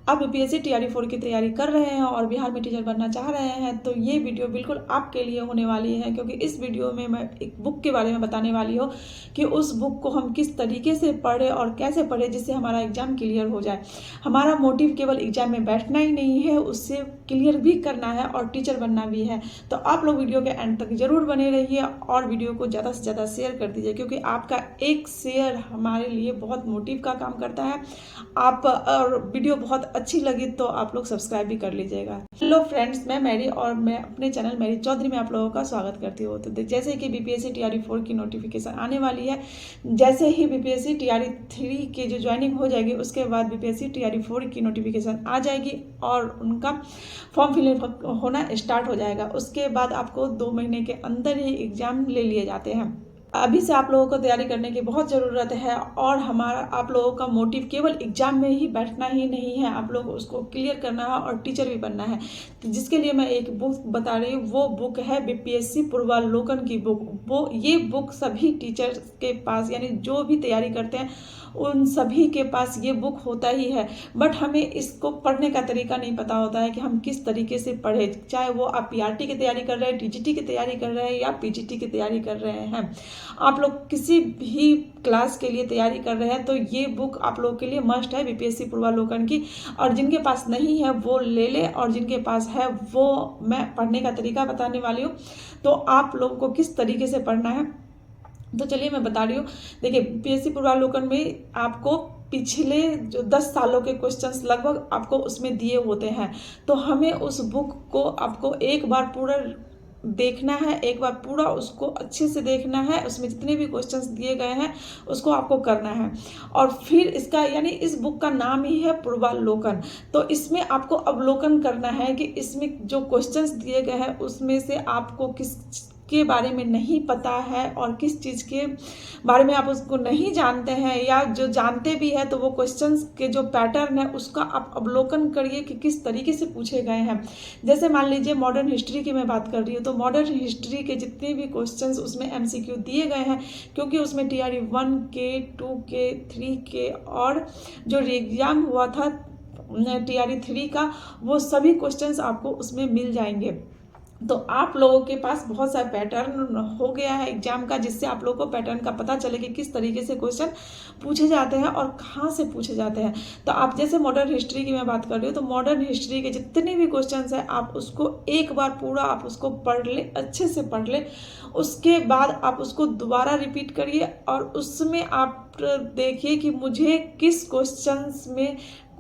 आप BPSC TRE 4 की तैयारी कर रहे हैं और बिहार में टीचर बनना चाह रहे हैं तो ये वीडियो बिल्कुल आपके लिए होने वाली है, क्योंकि इस वीडियो में मैं एक बुक के बारे में बताने वाली हूँ कि उस बुक को हम किस तरीके से पढ़ें और कैसे पढ़ें जिससे हमारा एग्जाम क्लियर हो जाए। हमारा मोटिव केवल एग्जाम में बैठना ही नहीं है, उससे क्लियर भी करना है और टीचर बनना भी है। तो आप लोग वीडियो के एंड तक जरूर बने रहिए और वीडियो को ज़्यादा से ज़्यादा शेयर कर दीजिए, क्योंकि आपका एक शेयर हमारे लिए बहुत मोटिव का काम करता है। आप और वीडियो बहुत अच्छी लगी तो आप लोग सब्सक्राइब भी कर लीजिएगा। हेलो फ्रेंड्स, मैं मैरी और मैं अपने चैनल मैरी चौधरी में आप लोगों का स्वागत करती हूँ। तो जैसे कि बीपीएससी टीआरई 4 की नोटिफिकेशन आने वाली है, जैसे ही बीपीएससी टीआरई 3 की जो ज्वाइनिंग हो जाएगी उसके बाद बीपीएससी टीआरई 4 की नोटिफिकेशन आ जाएगी और उनका फॉर्म फिलअप होना स्टार्ट हो जाएगा। उसके बाद आपको 2 महीने के अंदर ही एग्जाम ले लिए जाते हैं। अभी से आप लोगों को तैयारी करने की बहुत ज़रूरत है और हमारा आप लोगों का मोटिव केवल एग्जाम में ही बैठना ही नहीं है, आप लोग उसको क्लियर करना है और टीचर भी बनना है। तो जिसके लिए मैं एक बुक बता रही हूँ, वो बुक है बीपीएससी पूर्वावलोकन की बुक। ये बुक सभी टीचर्स के पास, यानी जो भी तैयारी करते हैं उन सभी के पास ये बुक होता ही है, बट हमें इसको पढ़ने का तरीका नहीं पता होता है कि हम किस तरीके से पढ़ें। चाहे वो आप पीआरटी की तैयारी कर रहे हैं, टीजीटी की तैयारी कर रहे हैं या पीजीटी की तैयारी कर रहे हैं, आप लोग किसी भी क्लास के लिए तैयारी कर रहे हैं तो ये बुक आप लोगों के लिए मस्ट है बीपीएससी पूर्वावलोकन की। और जिनके पास नहीं है वो ले ले और जिनके पास है वो मैं पढ़ने का तरीका बताने वाली हूँ। तो आप लोगों को किस तरीके से पढ़ना है तो चलिए मैं बता रही हूँ। देखिए, बीपीएससी पूर्वावलोकन में आपको पिछले जो 10 सालों के क्वेश्चंस लगभग आपको उसमें दिए होते हैं, तो हमें उस बुक को आपको एक बार पूरा देखना है, एक बार पूरा उसको अच्छे से देखना है, उसमें जितने भी क्वेश्चंस दिए गए हैं उसको आपको करना है। और फिर इसका यानी इस बुक का नाम ही है पूर्वावलोकन, तो इसमें आपको अवलोकन करना है कि इसमें जो क्वेश्चंस दिए गए हैं उसमें से आपको किस के बारे में नहीं पता है और किस चीज़ के बारे में आप उसको नहीं जानते हैं, या जो जानते भी हैं तो वो क्वेश्चंस के जो पैटर्न है उसका आप अवलोकन करिए कि किस तरीके से पूछे गए हैं। जैसे मान लीजिए मॉडर्न हिस्ट्री की मैं बात कर रही हूँ, तो मॉडर्न हिस्ट्री के जितने भी क्वेश्चंस उसमें एमसीक्यू दिए गए हैं, क्योंकि उसमें टीआरई 1 के 2 के 3 के और जो एग्जाम हुआ था टीआरई 3 का, वो सभी क्वेश्चंस आपको उसमें मिल जाएंगे। तो आप लोगों के पास बहुत सारा पैटर्न हो गया है एग्जाम का, जिससे आप लोगों को पैटर्न का पता चले कि किस तरीके से क्वेश्चन पूछे जाते हैं और कहाँ से पूछे जाते हैं। तो आप जैसे मॉडर्न हिस्ट्री की मैं बात कर रही हूँ, तो मॉडर्न हिस्ट्री के जितने भी क्वेश्चंस हैं आप उसको एक बार पूरा आप उसको पढ़ ले, अच्छे से पढ़ ले। उसके बाद आप उसको दोबारा रिपीट करिए और उसमें आप देखिए कि मुझे किस क्वेश्चंस में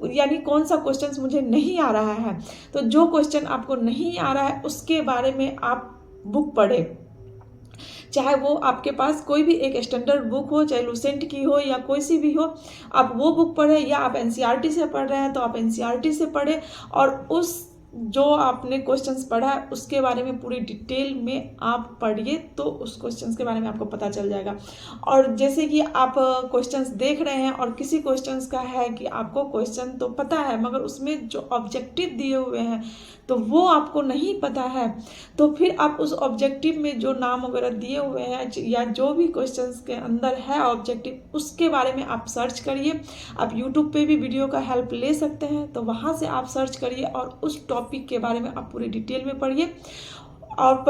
यानी कौन सा क्वेश्चन मुझे नहीं आ रहा है। तो जो क्वेश्चन आपको नहीं आ रहा है उसके बारे में आप बुक पढ़े, चाहे वो आपके पास कोई भी एक स्टैंडर्ड बुक हो, चाहे लुसेंट की हो या कोई सी भी हो, आप वो बुक पढ़े। या आप एनसीईआरटी से पढ़ रहे हैं तो आप एनसीईआरटी से पढ़े और उस जो आपने क्वेश्चंस पढ़ा है उसके बारे में पूरी डिटेल में आप पढ़िए, तो उस क्वेश्चंस के बारे में आपको पता चल जाएगा। और जैसे कि आप क्वेश्चंस देख रहे हैं और किसी क्वेश्चंस का है कि आपको क्वेश्चन तो पता है मगर उसमें जो ऑब्जेक्टिव दिए हुए हैं तो वो आपको नहीं पता है, तो फिर आप उस ऑब्जेक्टिव में जो नाम वगैरह दिए हुए हैं या जो भी क्वेश्चंस के अंदर है ऑब्जेक्टिव, उसके बारे में आप सर्च करिए। आप यूट्यूब पे भी वीडियो का हेल्प ले सकते हैं, तो वहाँ से आप सर्च करिए और उस टॉपिक के बारे में आप पूरी डिटेल में पढ़िए। आप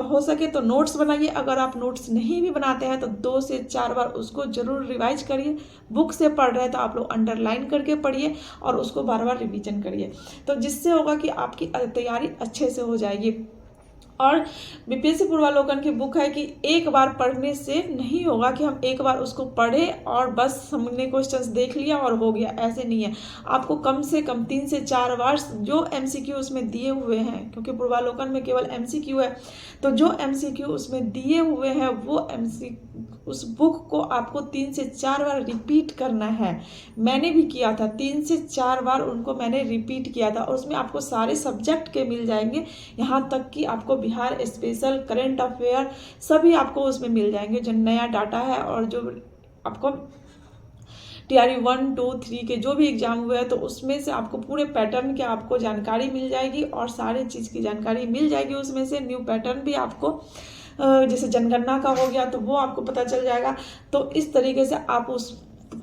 हो सके तो नोट्स बनाइए। अगर आप नोट्स नहीं भी बनाते हैं तो 2 से 4 बार उसको जरूर रिवाइज करिए। बुक से पढ़ रहे हैं तो आप लोग अंडरलाइन करके पढ़िए और उसको बार बार रिवीजन करिए, तो जिससे होगा कि आपकी तैयारी अच्छे से हो जाएगी। और बीपीएससी पूर्वावलोकन की बुक है कि एक बार पढ़ने से नहीं होगा कि हम एक बार उसको पढ़ें और बस हमने क्वेश्चंस देख लिया और हो गया, ऐसे नहीं है। आपको कम से कम 3 से 4 बार जो एमसीक्यू उसमें दिए हुए हैं, क्योंकि पूर्वावलोकन में केवल एमसीक्यू है, तो जो एमसीक्यू उसमें दिए हुए हैं वो उस बुक को आपको 3 से 4 बार रिपीट करना है। मैंने भी किया था, 3 से 4 बार उनको मैंने रिपीट किया था और उसमें आपको सारे सब्जेक्ट के मिल जाएंगे, यहाँ तक कि आपको बिहार स्पेशल, करंट अफेयर सभी आपको उसमें मिल जाएंगे जो नया डाटा है। और जो आपको टीआरई 1, 2, 3 के जो भी एग्जाम हुए हैं तो उसमें से आपको पूरे पैटर्न की आपको जानकारी मिल जाएगी और सारे चीज़ की जानकारी मिल जाएगी। उसमें से न्यू पैटर्न भी आपको जैसे जनगणना का हो गया तो वो आपको पता चल जाएगा। तो इस तरीके से आप उस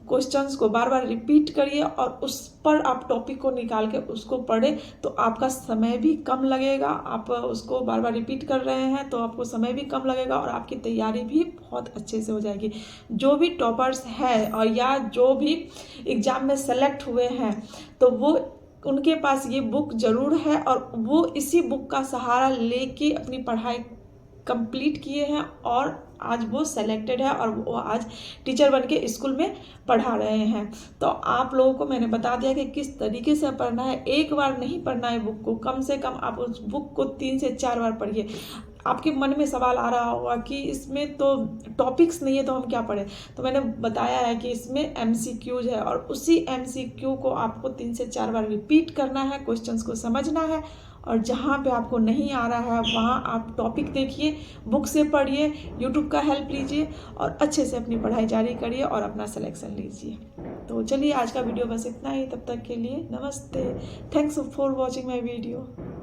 क्वेश्चंस को बार बार रिपीट करिए और उस पर आप टॉपिक को निकाल के उसको पढ़ें, तो आपका समय भी कम लगेगा। आप उसको बार बार रिपीट कर रहे हैं तो आपको समय भी कम लगेगा और आपकी तैयारी भी बहुत अच्छे से हो जाएगी। जो भी टॉपर्स हैं और या जो भी एग्ज़ाम में सेलेक्ट हुए हैं तो वो उनके पास ये बुक ज़रूर है और वो इसी बुक का सहारा लेके अपनी पढ़ाई कंप्लीट किए हैं और आज वो सेलेक्टेड है और वो आज टीचर बन के स्कूल में पढ़ा रहे हैं। तो आप लोगों को मैंने बता दिया कि किस तरीके से पढ़ना है। एक बार नहीं पढ़ना है बुक को, कम से कम आप उस बुक को 3 से 4 बार पढ़िए। आपके मन में सवाल आ रहा होगा कि इसमें तो टॉपिक्स नहीं है तो हम क्या पढ़ें, तो मैंने बताया है कि इसमें MCQs है और उसी MCQ को आपको 3 से 4 बार रिपीट करना है, क्वेश्चंस को समझना है और जहाँ पे आपको नहीं आ रहा है वहाँ आप टॉपिक देखिए, बुक से पढ़िए, यूट्यूब का हेल्प लीजिए और अच्छे से अपनी पढ़ाई जारी करिए और अपना सिलेक्शन लीजिए। तो चलिए आज का वीडियो बस इतना ही, तब तक के लिए नमस्ते। Thanks for watching my video.